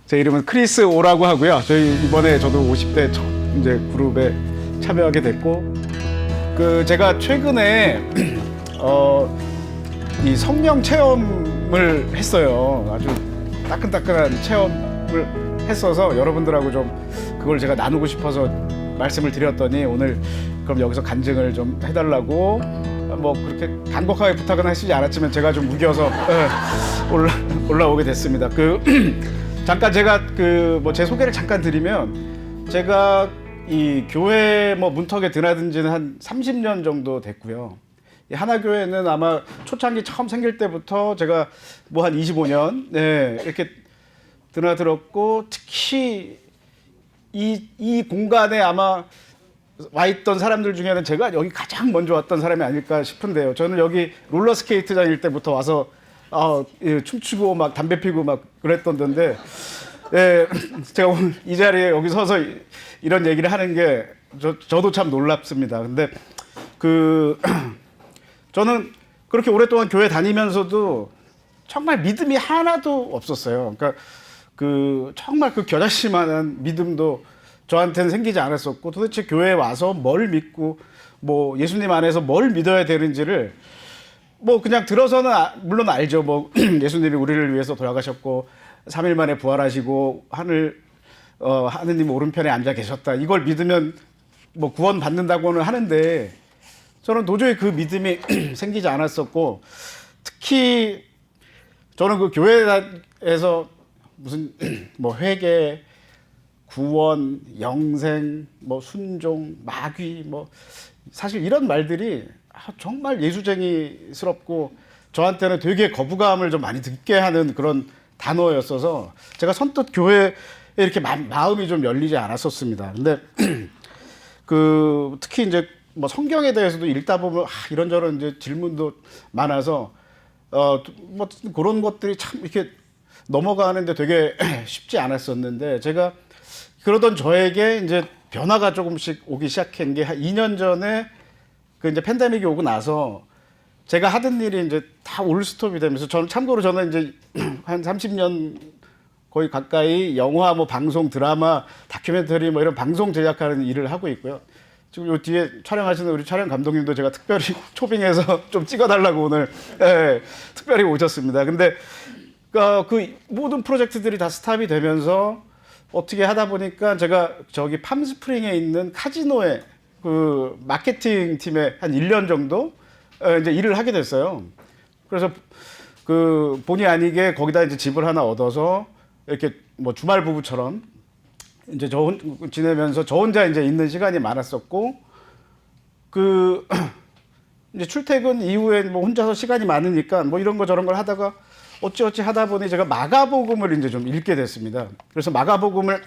제 이름은 크리스 오라고 하고요. 저희 이번에 저도 50대 첫 이제 그룹에 참여하게 됐고, 제가 최근에 이 성령 체험을 했어요. 아주 따끈따끈한 체험을 했어서 여러분들하고 좀 그걸 제가 나누고 싶어서 말씀을 드렸더니, 오늘 그럼 여기서 간증을 좀 해달라고, 뭐 그렇게 간곡하게 부탁은 하시지 않았지만 제가 좀 우겨서 올라오게 됐습니다. 잠깐 제가 뭐 제 소개를 잠깐 드리면, 제가 이 교회 뭐 문턱에 드나든 지는 한 30년 정도 됐고요. 이 하나교회는 아마 초창기 처음 생길 때부터 제가 뭐 한 25년 이렇게 드나들었고, 특히 이 공간에 아마 와 있던 사람들 중에는 제가 여기 가장 먼저 왔던 사람이 아닐까 싶은데요. 저는 여기 롤러스케이트장일 때부터 와서 춤추고 막 담배 피고 막 그랬던 데인데, 제가 오늘 이 자리에 여기 서서 이런 얘기를 하는 게 저도 참 놀랍습니다. 근데 저는 그렇게 오랫동안 교회 다니면서도 정말 믿음이 하나도 없었어요. 그러니까 정말 겨자씨만한 믿음도 저한테는 생기지 않았었고, 도대체 교회에 와서 뭘 믿고 뭐 예수님 안에서 뭘 믿어야 되는지를 뭐 그냥 들어서는 물론 알죠. 뭐 예수님이 우리를 위해서 돌아가셨고 3일 만에 부활하시고 하느님 오른편에 앉아 계셨다, 이걸 믿으면 뭐 구원 받는다고는 하는데, 저는 도저히 그 믿음이 생기지 않았었고, 특히 저는 교회에서 무슨 뭐 회개, 구원, 영생, 뭐 순종, 마귀, 뭐 사실 이런 말들이 정말 예수쟁이스럽고 저한테는 되게 거부감을 좀 많이 듣게 하는 그런 단어였어서, 제가 선뜻 교회에 이렇게 마음이 좀 열리지 않았었습니다. 근데 특히 이제 뭐 성경에 대해서도 읽다 보면 이런저런 이제 질문도 많아서 뭐 그런 것들이 참 이렇게 넘어가는데 되게 쉽지 않았었는데, 제가 그러던 저에게 이제 변화가 조금씩 오기 시작한 게 한 2년 전에 이제 팬데믹이 오고 나서 제가 하던 일이 이제 다 올스톱이 되면서, 저는 이제 한 30년 거의 가까이 영화, 뭐 방송, 드라마, 다큐멘터리 뭐 이런 방송 제작하는 일을 하고 있고요. 지금 요 뒤에 촬영하시는 우리 촬영 감독님도 제가 특별히 초빙해서 좀 찍어달라고 오늘 특별히 오셨습니다. 근데 모든 프로젝트들이 다 스탑이 되면서 어떻게 하다 보니까 제가 저기 팜스프링에 있는 카지노에 마케팅 팀에 한 1년 정도 이제 일을 하게 됐어요. 그래서 본의 아니게 거기다 이제 집을 하나 얻어서 이렇게 뭐 주말 부부처럼 이제 지내면서 저 혼자 이제 있는 시간이 많았었고, 이제 출퇴근 이후에 뭐 혼자서 시간이 많으니까 뭐 이런 거 저런 걸 하다가 어찌어찌 하다 보니 제가 마가복음을 이제 좀 읽게 됐습니다. 그래서 마가복음을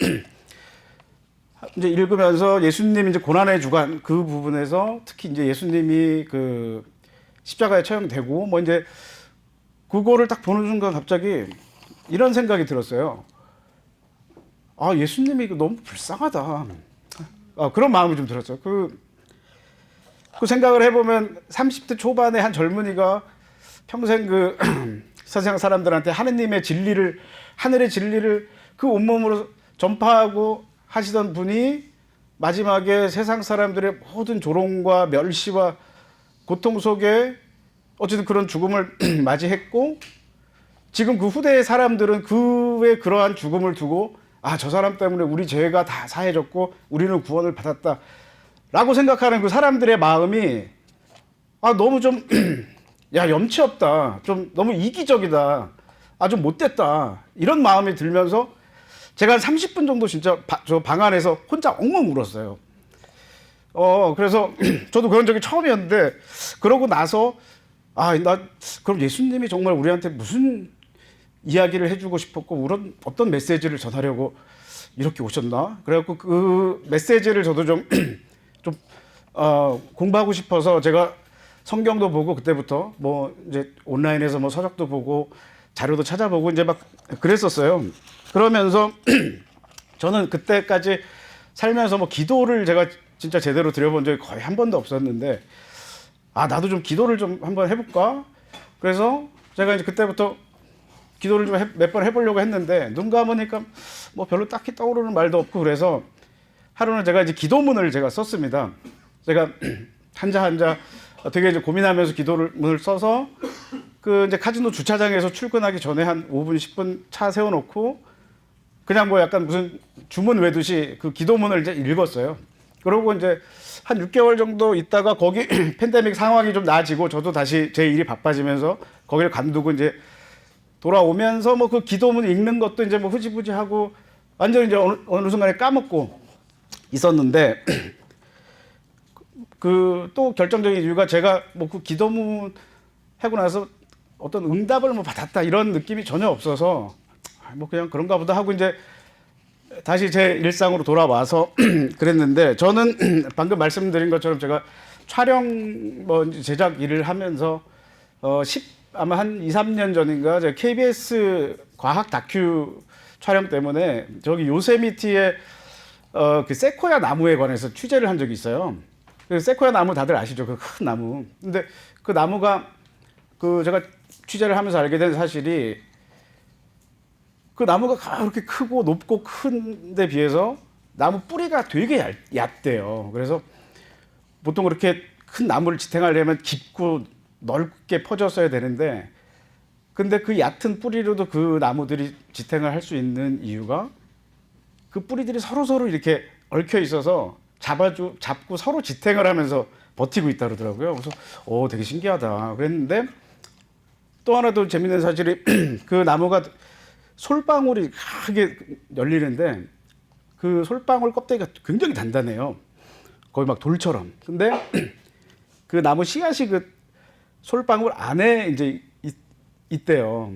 이제 읽으면서 예수님 이제 고난의 주간 그 부분에서 특히 이제 예수님이 십자가에 처형되고 뭐 이제 그거를 딱 보는 순간 갑자기 이런 생각이 들었어요. 예수님이 이거 너무 불쌍하다. 그런 마음이 좀 들었어요. 그 생각을 해보면 30대 초반에 한 젊은이가 평생 세상 사람들한테 하느님의 진리를, 하늘의 진리를 그 온몸으로 전파하고 하시던 분이 마지막에 세상 사람들의 모든 조롱과 멸시와 고통 속에 어쨌든 그런 죽음을 맞이했고, 지금 그 후대의 사람들은 그의 그러한 죽음을 두고 저 사람 때문에 우리 죄가 다 사해졌고 우리는 구원을 받았다 라고 생각하는 그 사람들의 마음이 너무 좀 염치 없다, 좀 너무 이기적이다, 좀 못됐다, 이런 마음이 들면서 제가 한 30분 정도 진짜 저 방 안에서 혼자 엉엉 울었어요. 그래서 저도 그런 적이 처음이었는데, 그러고 나서 그럼 예수님이 정말 우리한테 무슨 이야기를 해주고 싶었고 어떤 메시지를 전하려고 이렇게 오셨나? 그래갖고 그 메시지를 저도 좀 공부하고 싶어서 제가 성경도 보고, 그때부터 뭐 이제 온라인에서 뭐 서적도 보고 자료도 찾아보고 이제 막 그랬었어요. 그러면서 저는 그때까지 살면서 뭐 기도를 제가 진짜 제대로 드려본 적이 거의 한 번도 없었는데, 나도 좀 기도를 좀 한번 해볼까? 그래서 제가 이제 그때부터 기도를 좀 몇 번 해보려고 했는데 눈 감으니까 뭐 별로 딱히 떠오르는 말도 없고 그래서 하루는 제가 이제 기도문을 제가 썼습니다. 제가 한자 되게 이제 고민하면서 기도문을 써서 그 이제 카지노 주차장에서 출근하기 전에 한 5분 10분 차 세워놓고 그냥 뭐 약간 무슨 주문 외두시 그 기도문을 이제 읽었어요. 그러고 이제 한 6개월 정도 있다가 거기 팬데믹 상황이 좀 나아지고 저도 다시 제 일이 바빠지면서 거기를 관두고 이제 돌아오면서 뭐 그 기도문 읽는 것도 이제 뭐 흐지부지하고 완전히 이제 어느 순간에 까먹고 있었는데 그 또 결정적인 이유가 제가 뭐 그 기도문 하고 나서 어떤 응답을 뭐 받았다 이런 느낌이 전혀 없어서 뭐 그냥 그런가 보다 하고 이제 다시 제 일상으로 돌아와서 그랬는데 저는 방금 말씀드린 것처럼 제가 촬영 뭐 제작 일을 하면서 아마 한 2, 3년 전인가 제가 KBS 과학 다큐 촬영 때문에 저기 요세미티의 그 세코야 나무에 관해서 취재를 한 적이 있어요. 그 세코야 나무 다들 아시죠? 그 큰 나무. 근데 그 나무가 그 제가 취재를 하면서 알게 된 사실이 그 나무가 그렇게 크고 높고 큰데 비해서 나무 뿌리가 되게 얕대요. 그래서 보통 그렇게 큰 나무를 지탱하려면 깊고 넓게 퍼졌어야 되는데 근데 그 얕은 뿌리로도 그 나무들이 지탱을 할 수 있는 이유가 그 뿌리들이 서로 이렇게 얽혀 있어서 잡고 서로 지탱을 하면서 버티고 있다 그러더라고요. 그래서 되게 신기하다 그랬는데 또 하나 더 재밌는 사실이 그 나무가 솔방울이 크게 열리는데 그 솔방울 껍데기가 굉장히 단단해요. 거의 막 돌처럼. 근데 그 나무 씨앗이 그 솔방울 안에 이제 있대요.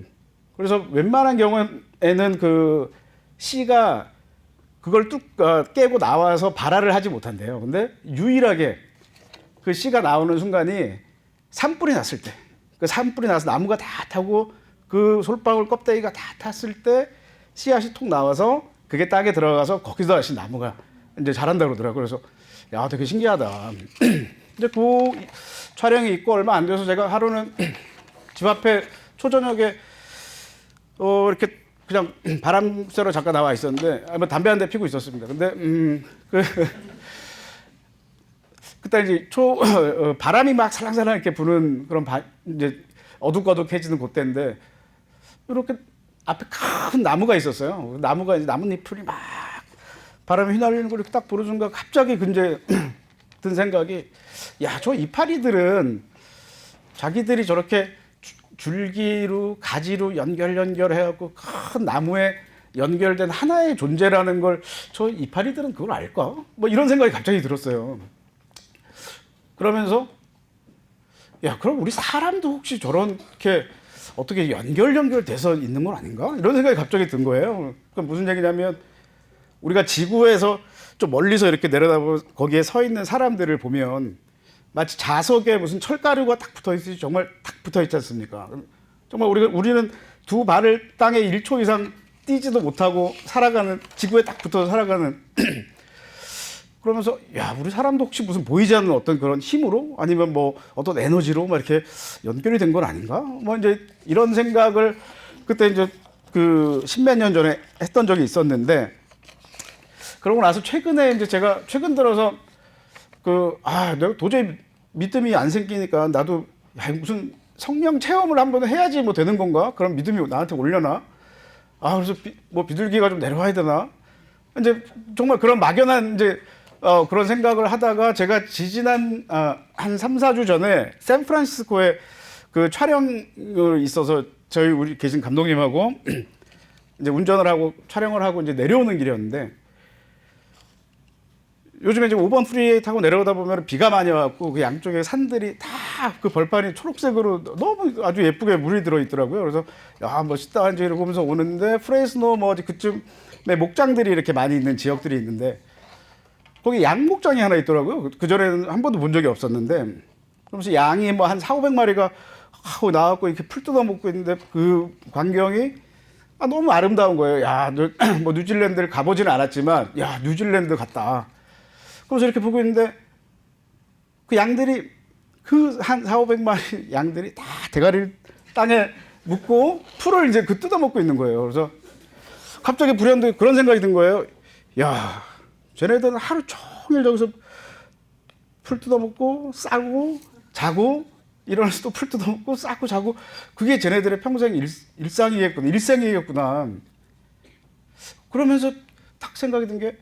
그래서 웬만한 경우에는 그 씨가 그걸 뚝 깨고 나와서 발화를 하지 못한대요. 근데 유일하게 그 씨가 나오는 순간이 산불이 났을 때, 그 산불이 나서 나무가 다 타고 그 솔방울 껍데기가 다 탔을 때 씨앗이 톡 나와서 그게 땅에 들어가서 거기서 다시 나무가 이제 자란다 그러더라고요. 그래서 야 되게 신기하다. 이제 그 촬영이 있고 얼마 안 돼서 제가 하루는 집 앞에 초저녁에 이렇게 그냥 바람 쐬러 잠깐 나와 있었는데 담배 한 대 피고 있었습니다. 근데 그때 이제 바람이 막 살랑살랑 이렇게 부는 그런 이제 어둑어둑해지는 그때인데 이렇게 앞에 큰 나무가 있었어요. 나무가 이제 나뭇잎이 막 바람에 휘날리는 걸 이렇게 딱 보는 순간 갑자기 이제 든 생각이 야, 저 이파리들은 자기들이 저렇게 줄기로 가지로 연결해갖고 큰 나무에 연결된 하나의 존재라는 걸 저 이파리들은 그걸 알까? 뭐 이런 생각이 갑자기 들었어요. 그러면서 야, 그럼 우리 사람도 혹시 저렇게 어떻게 연결돼서 있는 건 아닌가? 이런 생각이 갑자기 든 거예요. 그러니까 무슨 얘기냐면 우리가 지구에서 좀 멀리서 이렇게 내려다보고 거기에 서 있는 사람들을 보면 마치 자석에 무슨 철가루가 딱 붙어 있듯이 정말 딱 붙어 있지 않습니까? 정말 우리는 두 발을 땅에 1초 이상 띄지도 못하고 살아가는 지구에 딱 붙어서 살아가는 그러면서 야, 우리 사람도 혹시 무슨 보이지 않는 어떤 그런 힘으로 아니면 뭐 어떤 에너지로 막 이렇게 연결이 된 건 아닌가? 뭐 이제 이런 생각을 그때 이제 그 십몇 년 전에 했던 적이 있었는데 그러고 나서 최근에 이제 제가 최근 들어서 내가 도저히 믿음이 안 생기니까 나도 야, 무슨 성령 체험을 한번 해야지 뭐 되는 건가? 그런 믿음이 나한테 올려나? 그래서 비둘기가 좀 내려와야 되나? 이제 정말 그런 막연한 이제 그런 생각을 하다가 제가 지지난 한 3, 4주 전에 샌프란시스코에 그 촬영을 있어서 우리 계신 감독님하고 이제 운전을 하고 촬영을 하고 이제 내려오는 길이었는데 요즘에 지금 5번 프리웨이 타고 내려오다 보면 비가 많이 와갖고 그 양쪽에 산들이 다 그 벌판이 초록색으로 너무 아주 예쁘게 물이 들어 있더라고요. 그래서 야, 멋있다 이제 이러면서 오는데 프레스노 뭐 어디 그쯤에 목장들이 이렇게 많이 있는 지역들이 있는데 거기 양 목장이 하나 있더라고요. 그 전에는 한 번도 본 적이 없었는데 그러면서 양이 뭐 한 4, 500마리가 하고 나와갖고 이렇게 풀 뜯어 먹고 있는데 그 광경이 너무 아름다운 거예요. 야, 뭐 뉴질랜드를 가보지는 않았지만 야, 뉴질랜드 같다. 그래서 이렇게 보고 있는데 그 양들이 그 한 4, 500마리 양들이 다 대가리를 땅에 묻고 풀을 이제 그 뜯어먹고 있는 거예요. 그래서 갑자기 불현듯 그런 생각이 든 거예요. 야, 쟤네들은 하루 종일 저기서 풀 뜯어먹고 싸고 자고 일어나서 또 풀 뜯어먹고 싸고 자고 그게 쟤네들의 평생 일상이겠구나, 일생이겠구나. 그러면서 딱 생각이 든 게,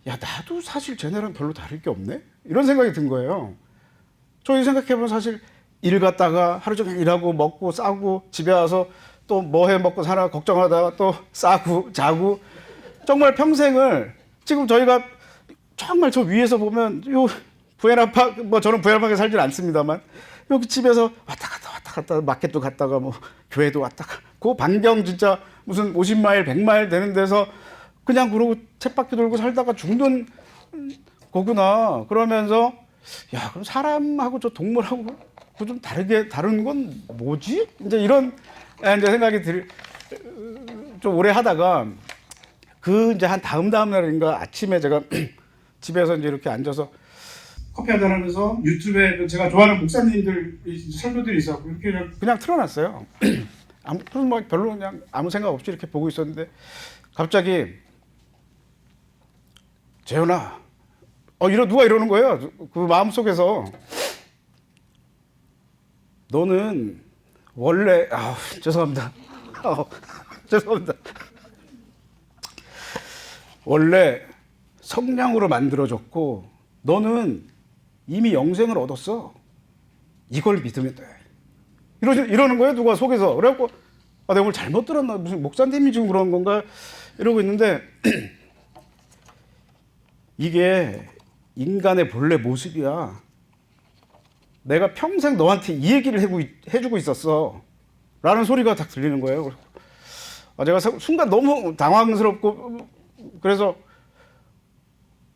야, 나도 사실 쟤네랑 별로 다를 게 없네? 이런 생각이 든 거예요. 저희 생각해보면 사실 일 갔다가 하루 종일 일하고 먹고 싸고 집에 와서 또 뭐 해 먹고 사나 걱정하다가 또 싸고 자고 정말 평생을 지금 저희가 정말 저 위에서 보면 요 부에나파 뭐 저는 부에나파에 살진 않습니다만 여기 집에서 왔다 갔다 마켓도 갔다가 뭐 교회도 왔다 그 반경 진짜 무슨 50마일 100마일 되는 데서 그냥 그러고 쳇바퀴 돌고 살다가 죽는 거구나. 그러면서 야, 그럼 사람하고 저 동물하고 좀 다른 건 뭐지? 이제 이런 이제 생각이 좀 오래 하다가 그 이제 한 다음 날인가 아침에 제가 집에서 이제 이렇게 앉아서 커피 한잔 하면서 유튜브에 제가 좋아하는 목사님들 설교들이 있었고 이렇게 그냥 틀어놨어요. 아무 뭐 별로 그냥 아무 생각 없이 이렇게 보고 있었는데 갑자기 재현아, 누가 이러는 거예요. 그 마음 속에서 너는 원래 죄송합니다. 죄송합니다. 원래 성령으로 만들어졌고 너는 이미 영생을 얻었어. 이걸 믿으면 돼. 이러는 거예요. 누가 속에서. 그래갖고 내가 오늘 잘못 들었나? 무슨 목사님이 지금 그런 건가? 이러고 있는데 이게 인간의 본래 모습이야. 내가 평생 너한테 이 얘기를 해주고 있었어. 라는 소리가 딱 들리는 거예요. 제가 순간 너무 당황스럽고 그래서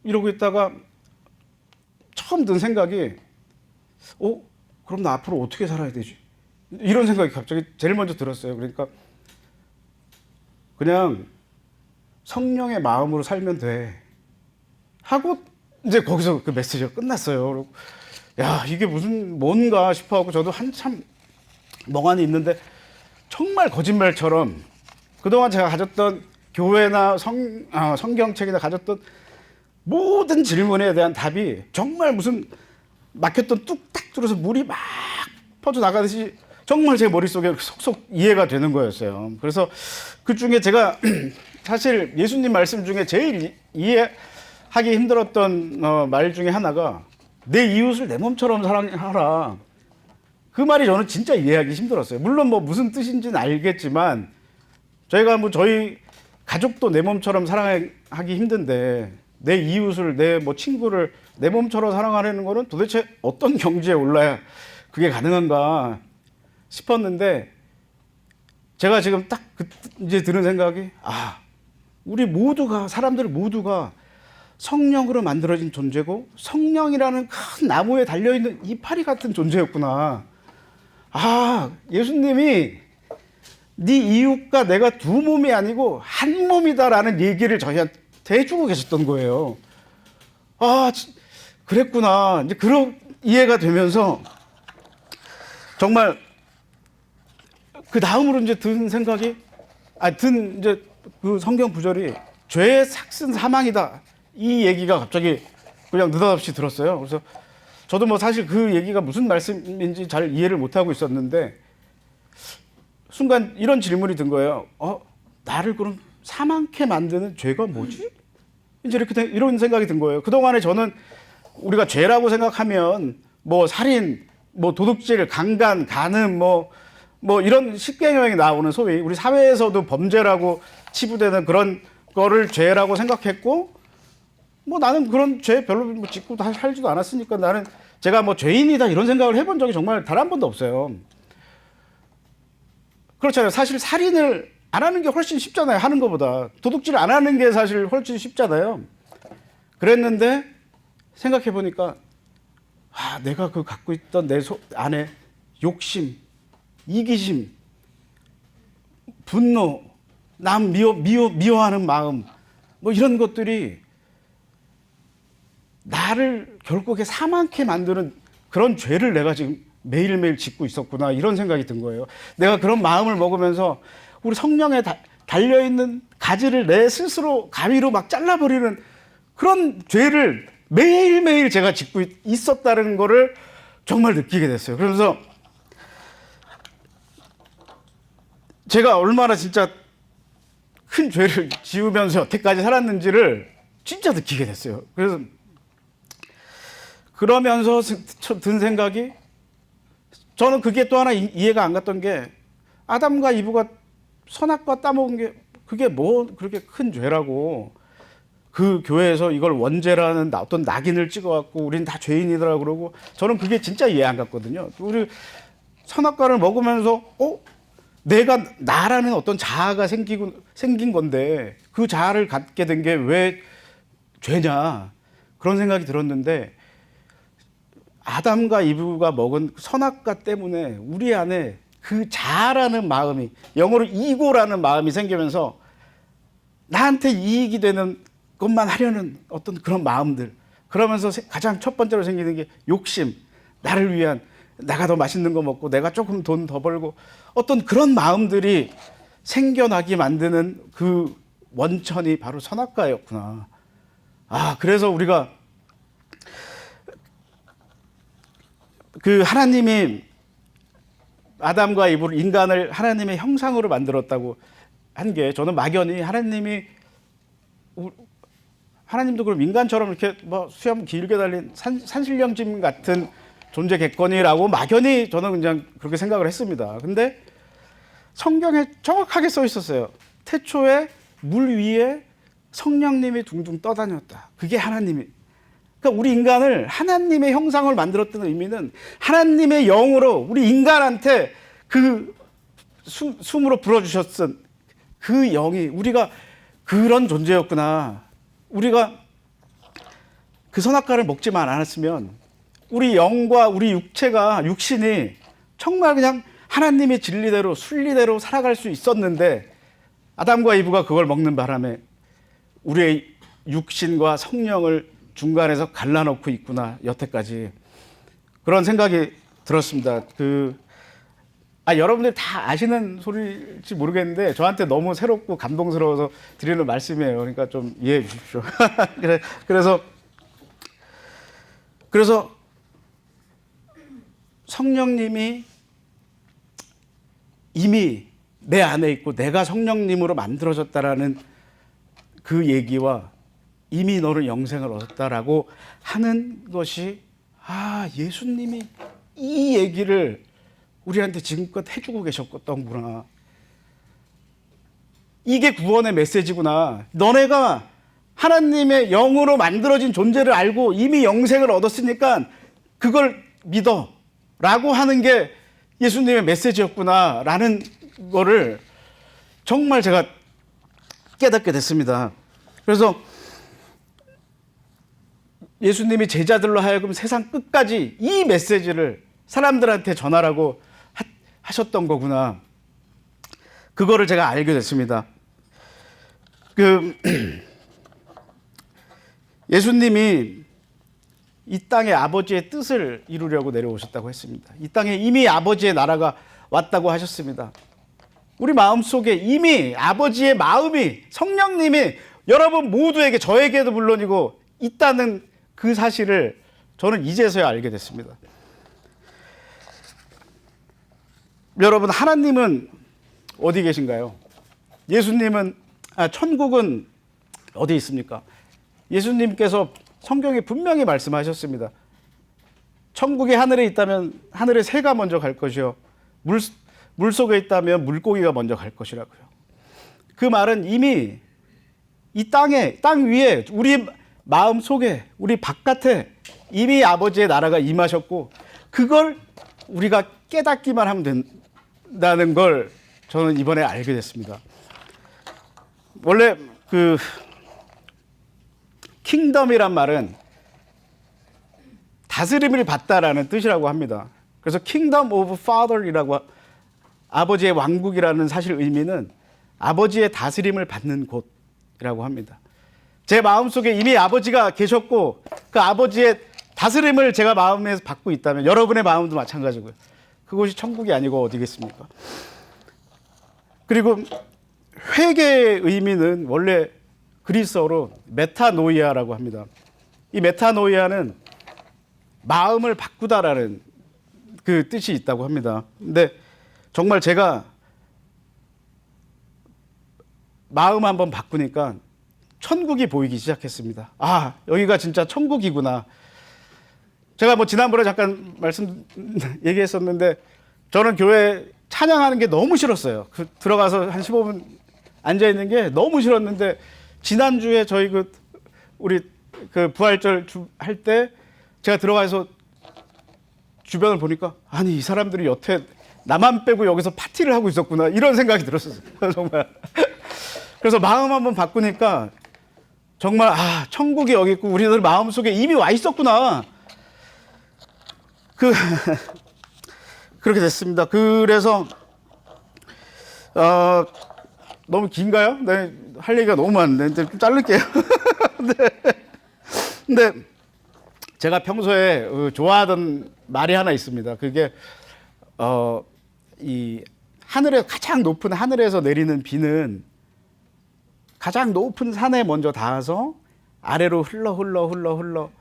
이러고 있다가 처음 든 생각이 그럼 나 앞으로 어떻게 살아야 되지? 이런 생각이 갑자기 제일 먼저 들었어요. 그러니까 그냥 성령의 마음으로 살면 돼. 하고 이제 거기서 그 메시지가 끝났어요. 야, 이게 뭔가 싶어하고 저도 한참 멍하니 있는데 정말 거짓말처럼 그동안 제가 가졌던 교회나 성경책이나 가졌던 모든 질문에 대한 답이 정말 무슨 막혔던 뚝딱 뚫어서 물이 막 퍼져나가듯이 정말 제 머릿속에 속속 이해가 되는 거였어요. 그래서 그 중에 제가 사실 예수님 말씀 중에 제일 이해하기 힘들었던 말 중에 하나가 내 이웃을 내 몸처럼 사랑하라. 그 말이 저는 진짜 이해하기 힘들었어요. 물론 뭐 무슨 뜻인지는 알겠지만 저희가 뭐 저희 가족도 내 몸처럼 사랑하기 힘든데 내 이웃을 내 뭐 친구를 내 몸처럼 사랑하려는 거는 도대체 어떤 경지에 올라야 그게 가능한가 싶었는데 제가 지금 딱 이제 드는 생각이 우리 모두가 사람들 모두가 성령으로 만들어진 존재고 성령이라는 큰 나무에 달려있는 이파리 같은 존재였구나. 예수님이 네 이웃과 내가 두 몸이 아니고 한 몸이다라는 얘기를 저희한테 해주고 계셨던 거예요. 그랬구나. 이제 그런 이해가 되면서 정말 그 다음으로 이제 든 생각이 이제 그 성경 구절이 죄의 삭슨 사망이다. 이 얘기가 갑자기 그냥 느닷없이 들었어요. 그래서 저도 뭐 사실 그 얘기가 무슨 말씀인지 잘 이해를 못하고 있었는데 순간 이런 질문이 든 거예요. 나를 그럼 사망케 만드는 죄가 뭐지? 이제 이런 생각이 든 거예요. 그동안에 저는 우리가 죄라고 생각하면 뭐 살인, 뭐 도둑질, 강간, 간음, 뭐 이런 십계명이 나오는 소위 우리 사회에서도 범죄라고 치부되는 그런 거를 죄라고 생각했고 뭐 나는 그런 죄 별로 뭐 짓고 살지도 않았으니까 나는 제가 뭐 죄인이다 이런 생각을 해본 적이 정말 단 한 번도 없어요. 그렇잖아요. 사실 살인을 안 하는 게 훨씬 쉽잖아요. 하는 것보다. 도둑질 안 하는 게 사실 훨씬 쉽잖아요. 그랬는데 생각해 보니까 내가 그 갖고 있던 내 안에 욕심, 이기심, 분노, 남 미워하는 마음 뭐 이런 것들이 나를 결국에 사망케 만드는 그런 죄를 내가 지금 매일매일 짓고 있었구나 이런 생각이 든 거예요. 내가 그런 마음을 먹으면서 우리 성령에 달려있는 가지를 내 스스로 가위로 막 잘라버리는 그런 죄를 매일매일 제가 짓고 있었다는 거를 정말 느끼게 됐어요. 그러면서 제가 얼마나 진짜 큰 죄를 지으면서 여태까지 살았는지를 진짜 느끼게 됐어요. 그래서 그러면서 든 생각이, 저는 그게 또 하나 이해가 안 갔던 게, 아담과 이브가 선악과 따먹은 게 그게 뭐 그렇게 큰 죄라고 그 교회에서 이걸 원죄라는 어떤 낙인을 찍어갖고 우린 다 죄인이더라 그러고, 저는 그게 진짜 이해 안 갔거든요. 우리 선악과를 먹으면서 내가 나라는 어떤 자아가 생긴 건데 그 자아를 갖게 된 게 왜 죄냐 그런 생각이 들었는데, 아담과 이브가 먹은 선악과 때문에 우리 안에 그 자아라는 마음이, 영어로 이고라는 마음이 생기면서 나한테 이익이 되는 것만 하려는 어떤 그런 마음들, 그러면서 가장 첫 번째로 생기는 게 욕심, 나를 위한, 내가 더 맛있는 거 먹고 내가 조금 돈 더 벌고, 어떤 그런 마음들이 생겨나게 만드는 그 원천이 바로 선악과였구나. 그래서 우리가 그 하나님이 아담과 이브를, 인간을 하나님의 형상으로 만들었다고 한 게, 저는 막연히 하나님도 그럼 인간처럼 이렇게 뭐 수염 길게 달린 산신령짐 같은 존재겠거니라고 막연히 저는 그냥 그렇게 생각을 했습니다. 근데 성경에 정확하게 써 있었어요. 태초에 물 위에 성령님이 둥둥 떠다녔다. 그게 하나님이. 그러니까 우리 인간을 하나님의 형상을 만들었다는 의미는 하나님의 영으로 우리 인간한테 그 숨으로 불어주셨던 그 영이, 우리가 그런 존재였구나. 우리가 그 선악과를 먹지만 않았으면 우리 영과 우리 육신이 정말 그냥 하나님의 진리대로 순리대로 살아갈 수 있었는데, 아담과 이브가 그걸 먹는 바람에 우리의 육신과 성령을 중간에서 갈라놓고 있구나, 여태까지. 그런 생각이 들었습니다. 여러분들이 다 아시는 소리일지 모르겠는데 저한테 너무 새롭고 감동스러워서 드리는 말씀이에요. 그러니까 좀 이해해 주십시오. 그래서 성령님이 이미 내 안에 있고 내가 성령님으로 만들어졌다라는 그 얘기와, 이미 너는 영생을 얻었다라고 하는 것이, 예수님이 이 얘기를 우리한테 지금껏 해주고 계셨던구나. 이게 구원의 메시지구나. 너네가 하나님의 영으로 만들어진 존재를 알고 이미 영생을 얻었으니까 그걸 믿어 라고 하는 게 예수님의 메시지였구나 라는 거를 정말 제가 깨닫게 됐습니다. 그래서 예수님이 제자들로 하여금 세상 끝까지 이 메시지를 사람들한테 전하라고 하셨던 거구나. 그거를 제가 알게 됐습니다. 예수님이 이 땅에 아버지의 뜻을 이루려고 내려오셨다고 했습니다. 이 땅에 이미 아버지의 나라가 왔다고 하셨습니다. 우리 마음속에 이미 아버지의 마음이, 성령님이 여러분 모두에게, 저에게도 물론이고 있다는 그 사실을 저는 이제서야 알게 됐습니다. 여러분, 하나님은 어디 계신가요? 천국은 어디 있습니까? 예수님께서 성경에 분명히 말씀하셨습니다. 천국이 하늘에 있다면 하늘의 새가 먼저 갈 것이요, 물속에 있다면 물고기가 먼저 갈 것이라고요. 그 말은 이미 이 땅 위에, 우리 마음 속에, 우리 바깥에 이미 아버지의 나라가 임하셨고, 그걸 우리가 깨닫기만 하면 된다는 걸 저는 이번에 알게 됐습니다. 원래 킹덤이란 말은 다스림을 받다라는 뜻이라고 합니다. 그래서 킹덤 오브 파더이라고, 아버지의 왕국이라는 사실 의미는 아버지의 다스림을 받는 곳이라고 합니다. 제 마음속에 이미 아버지가 계셨고 그 아버지의 다스림을 제가 마음에서 받고 있다면 여러분의 마음도 마찬가지고요. 그곳이 천국이 아니고 어디겠습니까? 그리고 회개의 의미는 원래 그리스어로 메타노이아라고 합니다. 이 메타노이아는 마음을 바꾸다라는 그 뜻이 있다고 합니다. 근데 정말 제가 마음 한번 바꾸니까 천국이 보이기 시작했습니다. 아, 여기가 진짜 천국이구나. 제가 뭐 지난번에 잠깐 얘기했었는데 저는 교회 찬양하는 게 너무 싫었어요. 들어가서 한 15분 앉아 있는 게 너무 싫었는데 지난주에 저희 우리 부활절 할 때 제가 들어가서 주변을 보니까 아니 이 사람들이 여태 나만 빼고 여기서 파티를 하고 있었구나 이런 생각이 들었어요. 정말. 그래서 마음 한번 바꾸니까 정말 천국이 여기 있고 우리들 마음속에 이미 와 있었구나. 그렇게 됐습니다. 그래서 너무 긴가요? 네, 할 얘기가 너무 많은데 좀 자를게요. 근데 제가 평소에 좋아하던 말이 하나 있습니다. 그게 이 하늘에 가장 높은 하늘에서 내리는 비는 가장 높은 산에 먼저 닿아서 아래로 흘러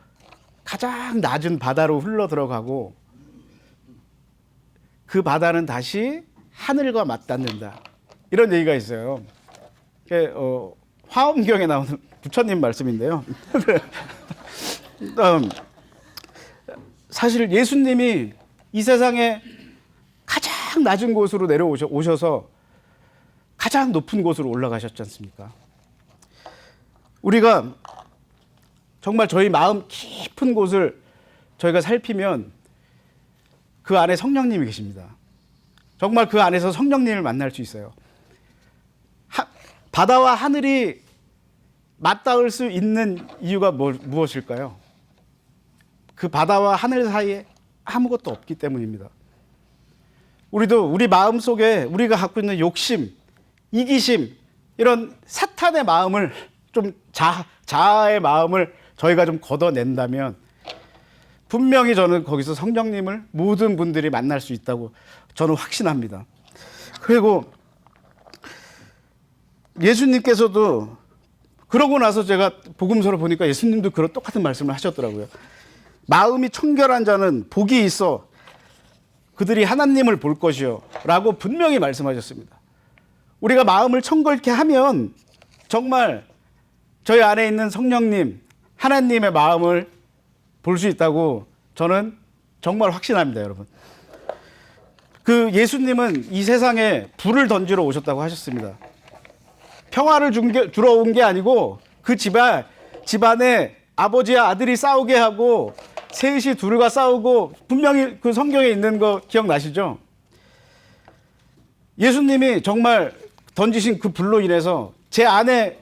가장 낮은 바다로 흘러 들어가고 그 바다는 다시 하늘과 맞닿는다. 이런 얘기가 있어요. 화엄경에 나오는 부처님 말씀인데요. 사실 예수님이 이 세상에 가장 낮은 곳으로 내려오셔서 가장 높은 곳으로 올라가셨지 않습니까? 우리가 정말 저희 마음 깊은 곳을 저희가 살피면 그 안에 성령님이 계십니다. 정말 그 안에서 성령님을 만날 수 있어요. 바다와 하늘이 맞닿을 수 있는 이유가 무엇일까요? 그 바다와 하늘 사이에 아무것도 없기 때문입니다. 우리도 우리 마음 속에 우리가 갖고 있는 욕심, 이기심, 이런 사탄의 마음을 좀 자아의 마음을 저희가 좀 걷어낸다면 분명히 저는 거기서 성령님을 모든 분들이 만날 수 있다고 저는 확신합니다. 그리고 예수님께서도 그러고 나서 제가 복음서를 보니까 예수님도 그런 똑같은 말씀을 하셨더라고요. 마음이 청결한 자는 복이 있어 그들이 하나님을 볼 것이요 라고 분명히 말씀하셨습니다. 우리가 마음을 청결케 하면 정말 저희 안에 있는 성령님, 하나님의 마음을 볼 수 있다고 저는 정말 확신합니다, 여러분. 예수님은 이 세상에 불을 던지러 오셨다고 하셨습니다. 평화를 주러 온 게 아니고 그 집안에 아버지와 아들이 싸우게 하고 셋이 둘과 싸우고 분명히 그 성경에 있는 거 기억나시죠? 예수님이 정말 던지신 그 불로 인해서 제 안에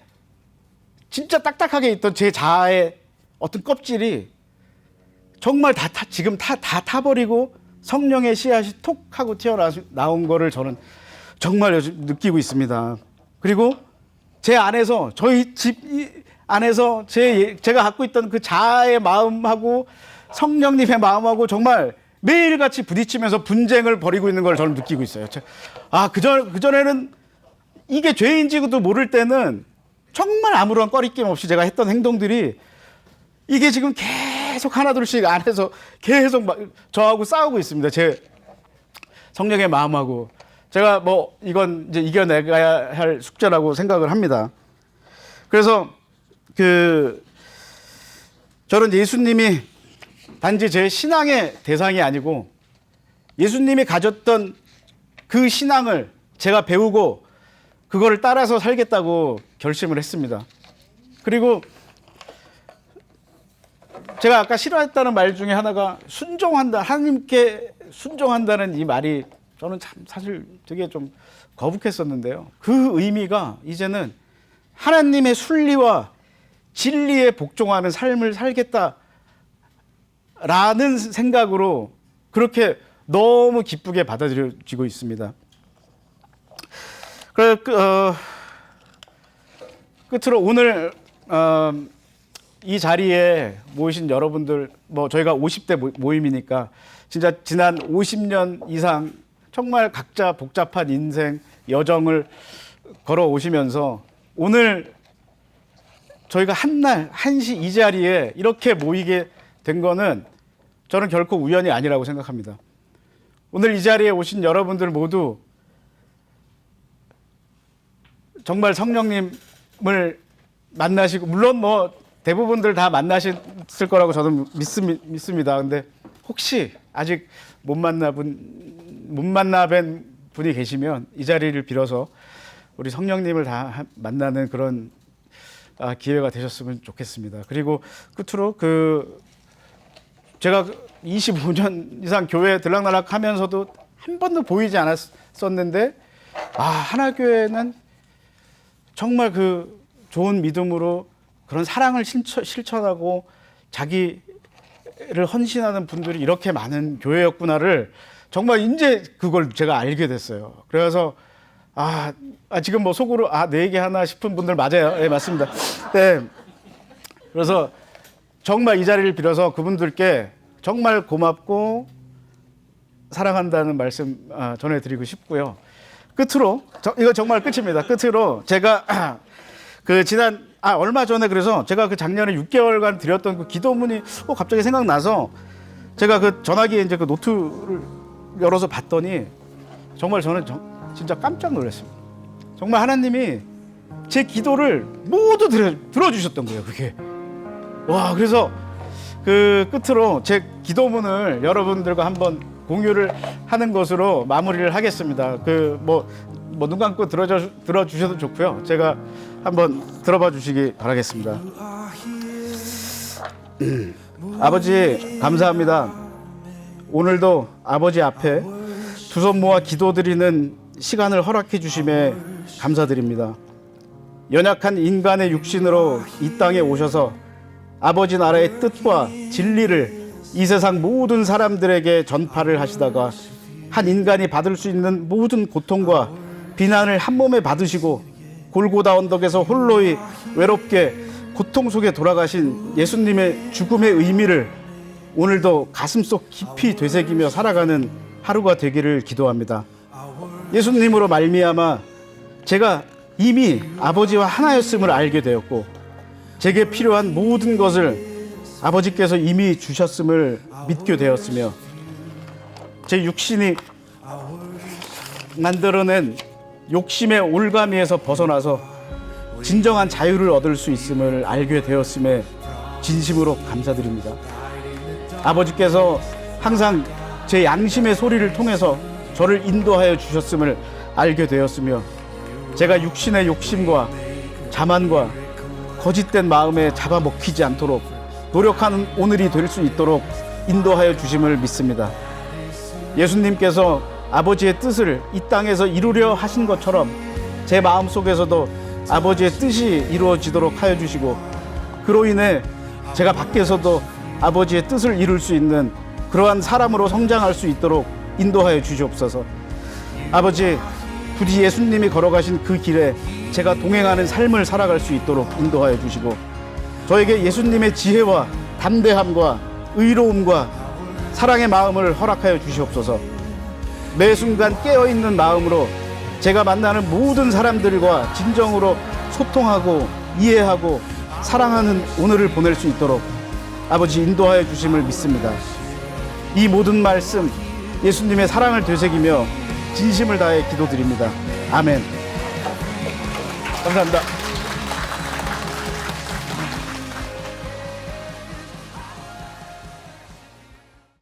진짜 딱딱하게 있던 제 자아의 어떤 껍질이 정말 지금 다 타버리고 성령의 씨앗이 톡 하고 튀어나온 거를 저는 정말 요즘 느끼고 있습니다. 그리고 제 안에서 저희 집 안에서 제가 갖고 있던 그 자아의 마음하고 성령님의 마음하고 정말 매일같이 부딪히면서 분쟁을 벌이고 있는 걸 저는 느끼고 있어요. 그전에는 이게 죄인지도 모를 때는 정말 아무런 꺼리낌 없이 제가 했던 행동들이 이게 지금 계속 하나둘씩 안에서 계속 저하고 싸우고 있습니다. 제 성령의 마음하고. 제가 이건 이제 이겨내가야 할 숙제라고 생각을 합니다. 그래서 저는 예수님이 단지 제 신앙의 대상이 아니고 예수님이 가졌던 그 신앙을 제가 배우고 그거를 따라서 살겠다고 결심을 했습니다. 그리고 제가 아까 싫어했다는 말 중에 하나가 순종한다, 하나님께 순종한다는 이 말이 저는 참 사실 되게 좀 거북했었는데요. 그 의미가 이제는 하나님의 순리와 진리에 복종하는 삶을 살겠다라는 생각으로 그렇게 너무 기쁘게 받아들여지고 있습니다. 끝으로 오늘 이 자리에 모이신 여러분들, 뭐 저희가 50대 모임이니까 진짜 지난 50년 이상 정말 각자 복잡한 인생 여정을 걸어오시면서 오늘 저희가 한시 이 자리에 이렇게 모이게 된 거는 저는 결코 우연이 아니라고 생각합니다. 오늘 이 자리에 오신 여러분들 모두 정말 성령님을 만나시고, 물론 뭐 대부분들 다 만나셨을 거라고 저는 믿습니다. 근데 혹시 아직 못 만나뵌 분이 계시면 이 자리를 빌어서 우리 성령님을 다 만나는 그런 기회가 되셨으면 좋겠습니다. 그리고 끝으로 제가 25년 이상 교회 들락날락 하면서도 한 번도 보이지 않았었는데, 하나교회는 정말 좋은 믿음으로 그런 사랑을 실천하고 자기를 헌신하는 분들이 이렇게 많은 교회였구나를 정말 이제 그걸 제가 알게 됐어요. 그래서 지금 뭐 속으로 내 얘기 하나 싶은 분들 맞아요. 네, 맞습니다. 네. 그래서 정말 이 자리를 빌어서 그분들께 정말 고맙고 사랑한다는 말씀 전해드리고 싶고요. 끝으로 이거 정말 끝입니다. 끝으로 제가 얼마 전에 그래서 제가 작년에 6개월간 드렸던 그 기도문이 갑자기 생각나서 제가 전화기에 이제 노트를 열어서 봤더니 정말 저는 진짜 깜짝 놀랐습니다. 정말 하나님이 제 기도를 모두 들어주셨던 거예요. 그게 그래서 끝으로 제 기도문을 여러분들과 한번 공유를 하는 것으로 마무리를 하겠습니다. 눈 감고 들어주셔도 좋고요. 제가 한번 들어봐 주시기 바라겠습니다. 아버지 감사합니다. 오늘도 아버지 앞에 두 손 모아 기도드리는 시간을 허락해 주심에 감사드립니다. 연약한 인간의 육신으로 이 땅에 오셔서 아버지 나라의 뜻과 진리를 이 세상 모든 사람들에게 전파를 하시다가 한 인간이 받을 수 있는 모든 고통과 비난을 한 몸에 받으시고 골고다 언덕에서 홀로이 외롭게 고통 속에 돌아가신 예수님의 죽음의 의미를 오늘도 가슴속 깊이 되새기며 살아가는 하루가 되기를 기도합니다. 예수님으로 말미암아 제가 이미 아버지와 하나였음을 알게 되었고 제게 필요한 모든 것을 아버지께서 이미 주셨음을 믿게 되었으며 제 육신이 만들어낸 욕심의 올가미에서 벗어나서 진정한 자유를 얻을 수 있음을 알게 되었음에 진심으로 감사드립니다. 아버지께서 항상 제 양심의 소리를 통해서 저를 인도하여 주셨음을 알게 되었으며 제가 육신의 욕심과 자만과 거짓된 마음에 잡아먹히지 않도록 노력하는 오늘이 될 수 있도록 인도하여 주심을 믿습니다. 예수님께서 아버지의 뜻을 이 땅에서 이루려 하신 것처럼 제 마음속에서도 아버지의 뜻이 이루어지도록 하여 주시고 그로 인해 제가 밖에서도 아버지의 뜻을 이룰 수 있는 그러한 사람으로 성장할 수 있도록 인도하여 주시옵소서. 아버지, 부디 예수님이 걸어가신 그 길에 제가 동행하는 삶을 살아갈 수 있도록 인도하여 주시고 저에게 예수님의 지혜와 담대함과 의로움과 사랑의 마음을 허락하여 주시옵소서. 매 순간 깨어있는 마음으로 제가 만나는 모든 사람들과 진정으로 소통하고 이해하고 사랑하는 오늘을 보낼 수 있도록 아버지 인도하여 주심을 믿습니다. 이 모든 말씀 예수님의 사랑을 되새기며 진심을 다해 기도드립니다. 아멘. 감사합니다.